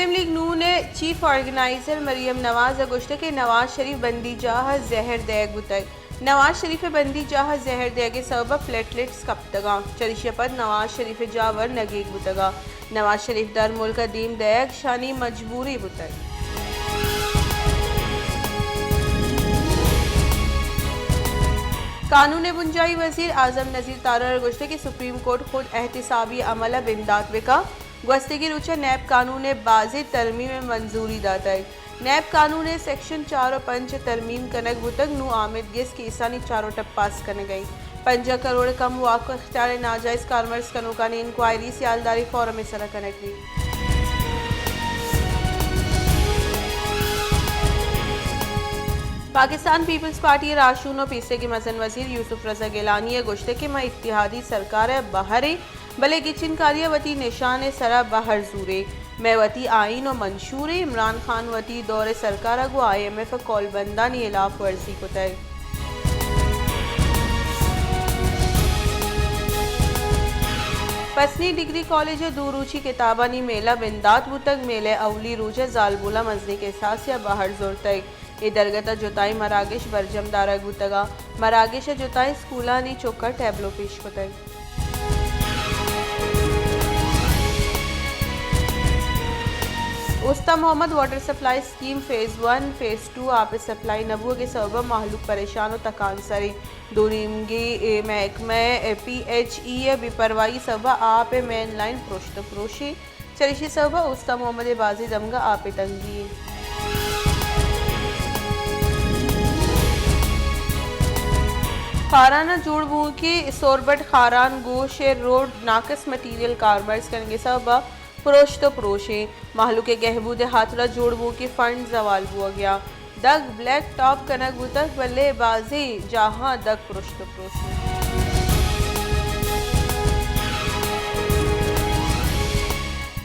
मुस्लिम league नून ने chief organiser Maryam Nawaz अगुश्त के नवाज शरीफ बंदी जाह जहर देग बुतग नवाज शरीफ बंदी जाह जहर देगे सबब प्लेटलेट्स कप्तगा चरिशपद नवाज शरीफ जावर नगीग बुतगा नवाज शरीफ दर मुल्क दीम देग शानी मजबूरी बुतग। कानून बुंजाई वजीर आजम नज़ीर तारर गुश्ते की सुप्रीम कोर्ट खुद एहतिसाबी अमला बिमदाद विका गस्तगी रुचा नैब कानून बाज़ तरमीम में मंजूरी दाता है। नैब कानून सेक्शन 4 और 5 तरमीम कनक बुतक नू आमिद गेस की ईसानी चारों टप पास करने गई 5 करोड़ कम वाक़ इख्तियार नाजायज़ कामर्स कनोका ने इंक्वायरी सियालदारी फॉरम में सरा कनक ली। पाकिस्तान पीपल्स पार्टी राशून और पीसे के मसन वजीर यूसुफ रजा गिलानी गुश्ते के मैं इत्तिहादी सरकार बहरे भले किचन कारियावती निशान सरा बहर जूरे मैवती आइन और मंशूर इमरान खान वती दौरे सरकार अगो IMF कौलबंदानी इलाफ वर्जी को तय। पसनी डिग्री कॉलेज दूरूची किताबानी मेला बिंदात बुतक मेले अवली रूज जालबुला मजनी के साथ या बाहर जोर तय ए दरगता जुताई मरागिश बरजम दारग बुतगा मरागिश जुताई स्कूला नी चौका टैबलो पेश को तय। Usta Muhammad water supply scheme phase 1 phase 2 आप सप्लाई नबू के सबब माहलूक परेशान और तकान सरी दूरीमगी महकमे PHE बेपरवाही सबब आप मेन लाइन प्रोश्त प्रोशी चरिशी सबब उस्ता मोहम्मद बाजी दमगा आप तंगी। खाराना जोड़बू की सोरबट खारान गोश रोड नाकस मटीरियल कारमर्स करेंगे सबब प्रोश्त प्रोशे माहलू के गहबूद हाथरा जोड़बू की फंड जवाल हुआ गया दग ब्लैक टॉप कनक बुतक बल्लेबाजी जहां दग प्रोश्त प्रोशे।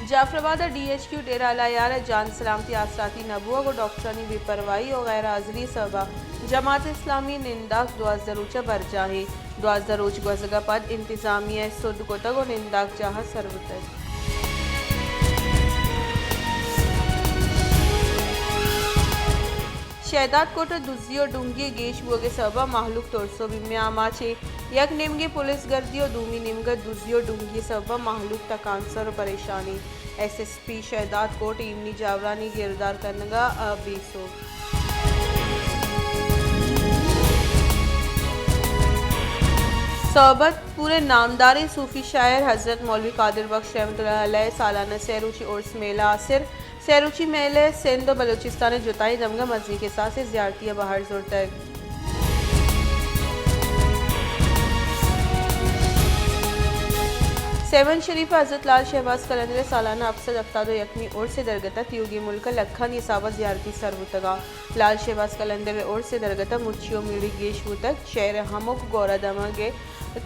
जाफराबाद DHQ डेरा लायार जान सलामती आसराती नबुआ को डॉक्टरानी बेपरवाही और गैर हाजिरी सबा जमात इस्लामी निंदाक दुआज दरूचा बरजाही दुआज दरूच गजगा पद इंतजामिया सुद को तक और निंदाक जहाँ सरबतक। शहदाद कोट दुजी और डूंगी गेश बुगे सबा माहलूक तोरसो बिम्या छे यक निमगे पुलिस गर्दी और दूमी निमगा दुजी और डूंगी सबा माहलूक तकांसर और परेशानी SSP शहदाद कोट इमनी जावरानी गिरदार करनगा बेसो। सोबत पूरे नामदारी सूफी शायर हजरत मौलवी कादिर बख्श रहमतुल्लाह अलैह सालाना सैरूची उर्स मेला आसिर सैरूची मेले सिंध और बलूचिस्तान जुताई दमगा मजनी के साथ से ज़ियारतियाँ बाहर जोड़ता है। सेवन शरीफ हजरत लाल शहबाज कलंदर सालाना अफसद अफ्ताद यकमी और से दरगता त्यूगी मुल्क लखा निसाबत ज़ियारती सरबुतगा लाल शहबाज कलंदर और से दरगता मुर्चियों मीड़ी गेश बुतक शहर हमोक गौरा दमगे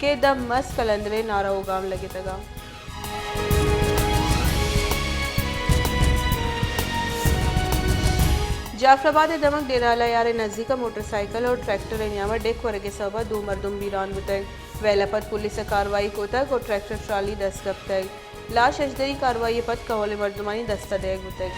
के दम मस कलंदरे नारा उगाम लगे तगा। जाफराबाद दमक डेराला यार नज़दीका मोटरसाइकिल और ट्रैक्टर न्यामा डेक वर्गे सबा दो मरदम बीरान बुतक वेलापत पुलिस कार्रवाई को तक और ट्रैक्टर ट्राली दस्तगब तक लाश अजदरी कार्रवाई पद कहोले मर्दमानी दस्ता देग बुतक।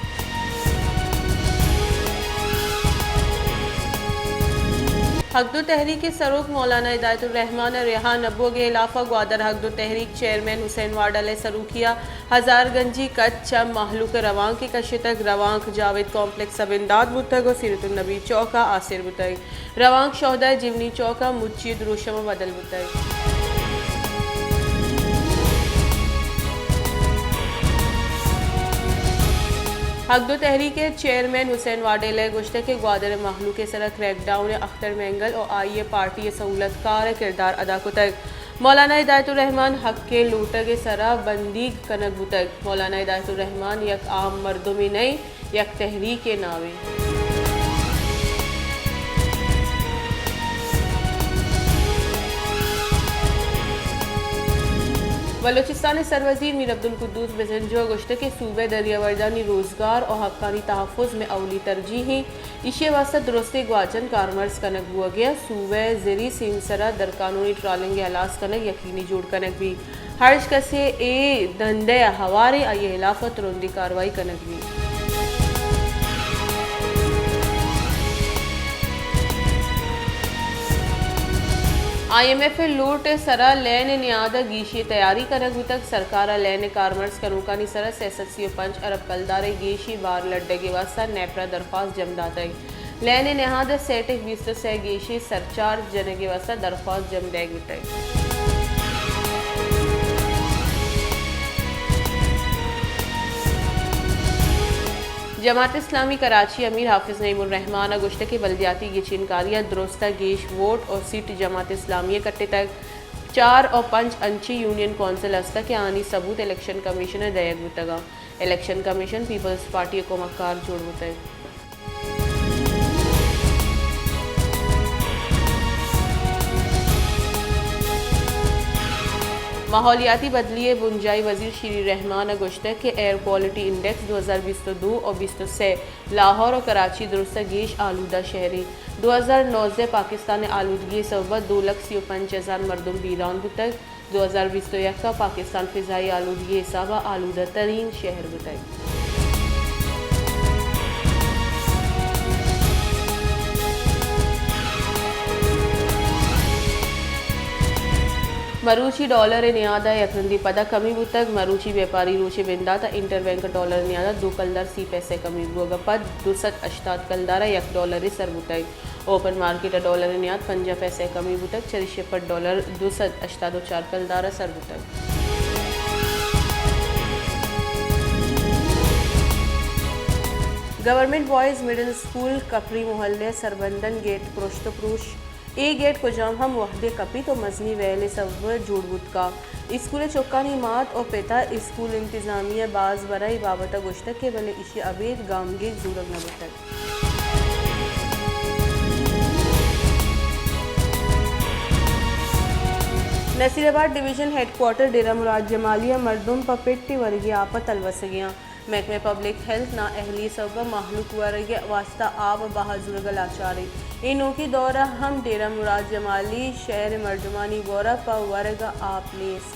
हकदो तहरीक के सरूक मौलाना हिदायतुर रहमान रेहान नब्बो के इलाफा ग्वादर हकदो तहरीक चेयरमैन हुसैन वाडल सरूकिया हजारगंजी कच्छ महलूक रवांग के कशितक रवांग जावेद कॉम्प्लेक्स सब इमदाद बुतक और सीरतुलनबी चौका आसिर बुतक रवांग शौदा जीवनी चौका मुच्ची दुरुशम बदल बुतक। हकदो तहरीक चेयरमैन हुसैन वाडेल गुश्ते के ग्वादर महलू के सर क्रैकडाउन अख्तर मैंगल और आइए पार्टी सहूलतकार किरदार अदा को तक मौलाना हिदायतुर रहमान हक के लूट के सरा बंदी कनक बुतक मौलाना हिदायतुर रहमान यक आम मर्दों में नहीं यक तहरीक के नावे। बलोचिस्तान सरवजीर मीर अब्दुल कुद्दूस बेजंजो गुश्ते के सूबे दरियावर्दानी रोजगार और हक्कानी तहफ़्फ़ुज़ में अवली तरजीही इशे वास्ता दुरुस्ती ग्वाचन कारमर्स कनक हुआ गया सूबे ज़री सिमसरा दरकानूनी ट्रालिंग अलास कनक यकीनी जोड़ कनक भी हर्ज कसे ए धंधे हवारे आये हिलाफत रुंदी कार्रवाई कनक भी। IMF लूट सरा लैन न्यादा गीशी तैयारी करक तक सरकार लैन कारमर्स कनूकानी सरा 605 अरब कलदारे गीशी बार लड्डे के वास्ता नेपरा दरख्वास्त जमदाता लैन नहाद सेटिक 20 से गीशी सरचार्ज जने के वास्ता दरख्वास्त जम देग बिताई। जमात इस्लामी कराची अमीर हाफिज नईमुर रहमान गुश्त के बल्दियाती गिचिनकारिया दुरुस्ता गेश वोट और सीट जमात इस्लामी कट्टे तक 4 और 5 अंची यूनियन कौंसिल अस्ता के आनी सबूत इलेक्शन कमीशन दयग बुतगा इलेक्शन कमीशन पीपल्स पार्टी को मक्कार जोड़ बुतग माहौलियाती बदलिए बुंजाई वजीर श्री रहमान गुश्तक के एयर क्वालिटी इंडेक्स 2022 और 2023 लाहौर और कराची दुरुस्त गेश आलूदा शहरी 2009 पाकिस्तान आलूदगी सबब 2,55,000 मरदम बीरान बुतक 2021 का पाकिस्तान फिजाई आलूदगी हिसाब आलूदा तरीन शहर बुतक। मरूची डॉलर न्यादा यकरंदी पदा कमी बुतक मरूची व्यापारी रूची बिंदाता इंटरबैंक डॉलर न्यादा 2 कलदार 30 पैसे कमी बुगा पद 288 कलदारा $1 सर बुतक ओपन मार्केट डॉलर न्याद 50 पैसे कमी बुतक $46 284 कलदारा सर बुतक। गवर्नमेंट बॉयज़ मिडिल स्कूल कपरी मोहल्ले सरबंदन गेट प्रोश ए गेट को जम हम वहदे कपी तो मजनी वैले सब जुड़बुत का स्कूल चौकानी मात और पिता स्कूल इंतजामिया बाज बराई बाबता गुश्तक के बले इशी अबेद गामगे जूरग न बतक। नसीराबाद डिवीजन हेडक्वार्टर डेरा मुराद जमालिया मरदुम पपेट्टी वर्गी आपत अलवसगियाँ महकमे पब्लिक हेल्थ ना अहली सब महलूक वर्ग वास्ता आब बहाजुर लाचारी इनों की दौरा हम डेरा मुराद जमाली शहर मर्दमानी गौरा प वर्ग आ प्लेस।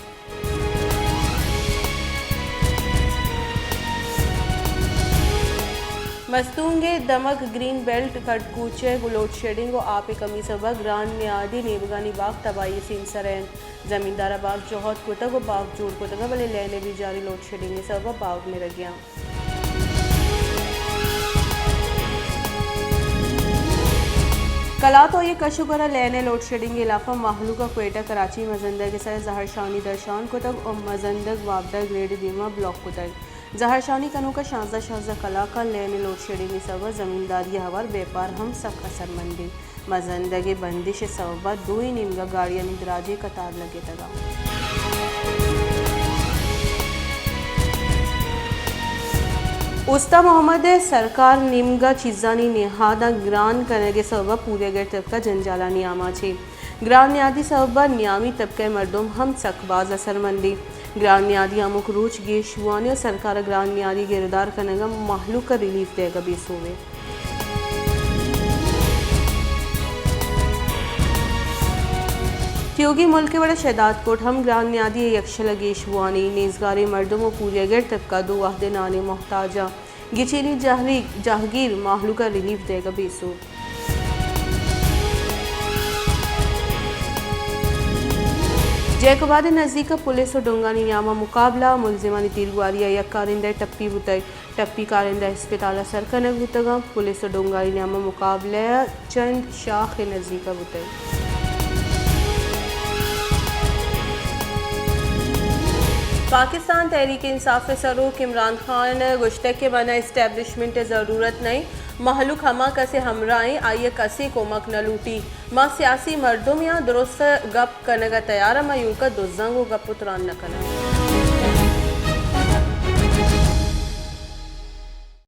मस्तूंगे दमक ग्रीन बेल्ट कटकूचे लोड शेडिंग और आप कमी सबा ग्रान न्यादी नेबगानी बाग तबाही सिंसरैन जमींदारा बाग जोहत कोतक और बाग जोड़ कोतक भले लेने भी जारी लोड शेडिंग सब बाग में रह गया। कला तो ये कशुगरा लेने लोड शेडिंग इलाका माहलू का क्वेटा कराची मजंदर के सर जहर शानी दर्शान कोतक और मजंदक वाबदा ग्रेड दीमा ब्लॉक कोतक जहर शानी कनू का शाजा कला का लेने लोड शेडिंग सब जमींदारी हवर व्यापार हम सब असरमंदी मजंदगे बंदिश सबा 2 निमगा गाड़ियां निदराजे कतार लगे तगा। उस्ता मोहम्मद सरकार निमगा चीज़ानी निहादा ग्रान करने सबब पूरे गैर तबका जंजाला नियामा छे ग्रान न्यादी सबब नियामी तबके मर्दुम हम सकबाज असरमंदी ग्रान न्यादी अमुक रूच गेशुआने और सरकार ग्रान न्यादी गिरदार कनेगा महलूक का रिलीफ देगा बेसोवे। त्योगी मुल्क के बड़ा शहदादकोट हम ग्रान न्यादी यक्षल गेशवानी नेजगारी मर्दों और पूरे गैर तबका 2 वाहदे नाने मोहताजा गिचेनी जहागीर माहलू का रिलीफ देगा बेसो। जैकोबाद नज़दीक पुलिस और डोंगानी न्यामा मुकाबला मुलजिमानी तीरगुआरिया या कारिंदा टप्पी बुतई टप्पी कारिंदा अस्पताल सरकनक बुतगा पुलिस और डोंगानी न्यामा मुकाबला चंद शाख नज़दीक बुतई। पाकिस्तान तहरीक इंसाफ सरूक इमरान खान गुश्तक के बना इस्टेब्लिशमेंट ज़रूरत नहीं महलूक हमा कसे हमराएं आइए कसे कोमक न लूटी माँ सियासी मर्दों में दुरुस्त गप कनगा तैयार मायूका दुजंग गप उतरान न कना।